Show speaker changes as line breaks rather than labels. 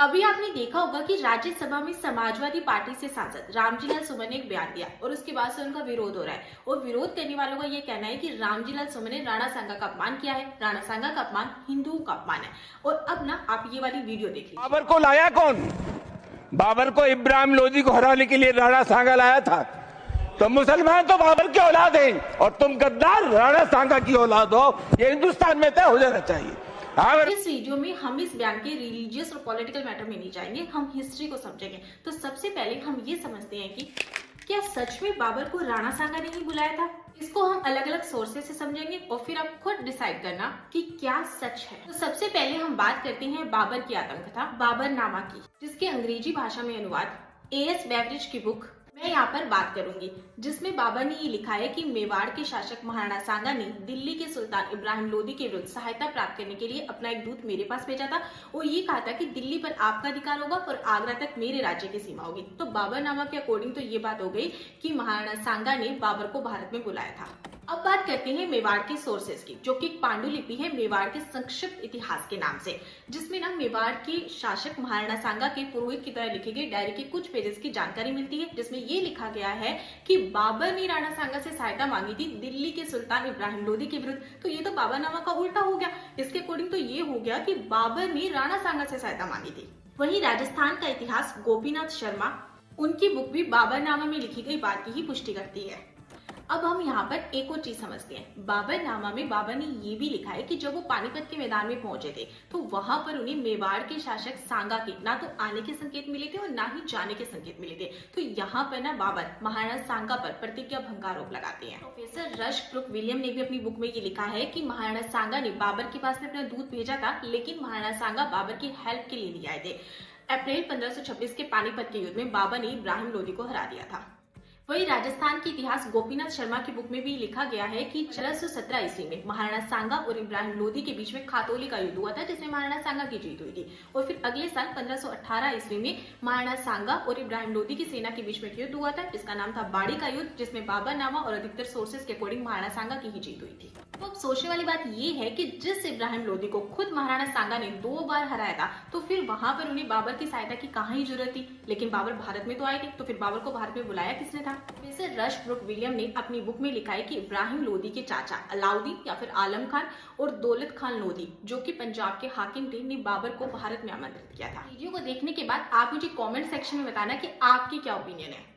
अभी आपने देखा होगा कि राज्यसभा में समाजवादी पार्टी से सांसद रामजीलाल सुमन ने एक बयान दिया और उसके बाद से उनका विरोध हो रहा है। और विरोध करने वालों का ये कहना है कि रामजीलाल सुमन ने राणा सांगा का अपमान किया है, राणा सांगा का अपमान हिंदुओं का अपमान है। और अब ना आप ये वाली वीडियो देख लीजिए।
बाबर को लाया कौन? बाबर को इब्राहिम लोदी को हराने के लिए राणा सांगा लाया था। तो मुसलमान तो बाबर की औलाद हैं और तुम गद्दार राणा सांगा की औलाद हो। ये हिंदुस्तान में तय हो जाना चाहिए।
इस वीडियो में हम इस बयान के रिलीजियस और पॉलिटिकल मैटर में नहीं जाएंगे, हम हिस्ट्री को समझेंगे। तो सबसे पहले हम ये समझते हैं कि क्या सच में बाबर को राणा सांगा ने ही बुलाया था। इसको हम अलग अलग सोर्सेज से समझेंगे और फिर आप खुद डिसाइड करना कि क्या सच है। तो सबसे पहले हम बात करते हैं बाबर की आत्मकथा बाबरनामा की, जिसके अंग्रेजी भाषा में अनुवाद A.S. बेवरिज की बुक मैं यहाँ पर बात करूंगी, जिसमें बाबर ने ये लिखा है कि मेवाड़ के शासक महाराणा सांगा ने दिल्ली के सुल्तान इब्राहिम लोदी के विरुद्ध सहायता प्राप्त करने के लिए अपना एक दूत मेरे पास भेजा था और ये कहा था कि दिल्ली पर आपका अधिकार होगा और आगरा तक मेरे राज्य की सीमा होगी। तो बाबरनामा के अकॉर्डिंग तो ये बात हो गई कि महाराणा सांगा ने बाबर को भारत में बुलाया था। अब बात करते हैं मेवाड़ के सोर्सेज की, जो कि एक पांडुलिपि है मेवाड़ के संक्षिप्त इतिहास के नाम से, जिसमें ना मेवाड़ के शासक महाराणा सांगा के पुरोहित की तरह लिखी गई डायरी के कुछ पेजेस की जानकारी मिलती है, जिसमें ये लिखा गया है कि बाबर ने राणा सांगा से सहायता मांगी थी दिल्ली के सुल्तान इब्राहिम लोदी के विरुद्ध। तो ये तो बाबरनामा का उल्टा हो गया। इसके अकॉर्डिंग तो ये हो गया कि बाबर ने राणा सांगा से सहायता मांगी थी। वहीं राजस्थान का इतिहास गोपीनाथ शर्मा, उनकी बुक भी बाबरनामा में लिखी गई बात की ही पुष्टि करती है। अब हम यहाँ पर एक और चीज समझते हैं। बाबरनामा में बाबर ने ये भी लिखा है कि जब वो पानीपत के मैदान में पहुंचे थे तो वहां पर उन्हें मेवाड़ के शासक सांगा के ना तो आने के संकेत मिले थे और ना ही जाने के संकेत मिले थे। तो यहाँ पर ना बाबर महाराणा सांगा पर प्रतिज्ञा भंग आरोप लगाते हैं। प्रोफेसर रश ब्रुक विलियम ने भी अपनी बुक में ये लिखा है कि महाराणा सांगा ने बाबर के पास में अपना दूत भेजा था, लेकिन महाराणा सांगा बाबर की हेल्प के लिए नहीं आए थे। अप्रैल 1526 के पानीपत के युद्ध में बाबर ने इब्राहिम लोदी को हरा दिया था। वही राजस्थान के इतिहास गोपीनाथ शर्मा की बुक में भी लिखा गया है कि 1617 ईस्वी में महाराणा सांगा और इब्राहिम लोदी के बीच में खातौली का युद्ध हुआ था, जिसमें महाराणा सांगा की जीत हुई थी। और फिर अगले साल 1518 ईस्वी में महाराणा सांगा और इब्राहिम लोदी की सेना के बीच में युद्ध हुआ था, जिसका नाम था बाड़ी का युद्ध, जिसमें बाबरनामा और अधिकतर सोर्सेज के अकॉर्डिंग महाराणा सांगा की ही जीत हुई थी। तो अब सोचने वाली बात ये है कि जिस इब्राहिम लोदी को खुद महाराणा सांगा ने 2 बार हराया था, तो फिर वहां पर उन्हें बाबर की सहायता की कहाँ ही जरूरत थी। लेकिन बाबर भारत में तो आए थे, तो फिर बाबर को भारत में बुलाया किसने था। प्रोफेसर रश ब्रुक विलियम ने अपनी बुक में लिखा है कि इब्राहिम लोदी के चाचा अलाउद्दीन या फिर आलम खान और दौलत खान लोदी, जो कि पंजाब के हाकिम थे, ने बाबर को भारत में आमंत्रित किया था। वीडियो को देखने के बाद आप मुझे कमेंट सेक्शन में बताना कि आपकी क्या ओपिनियन है।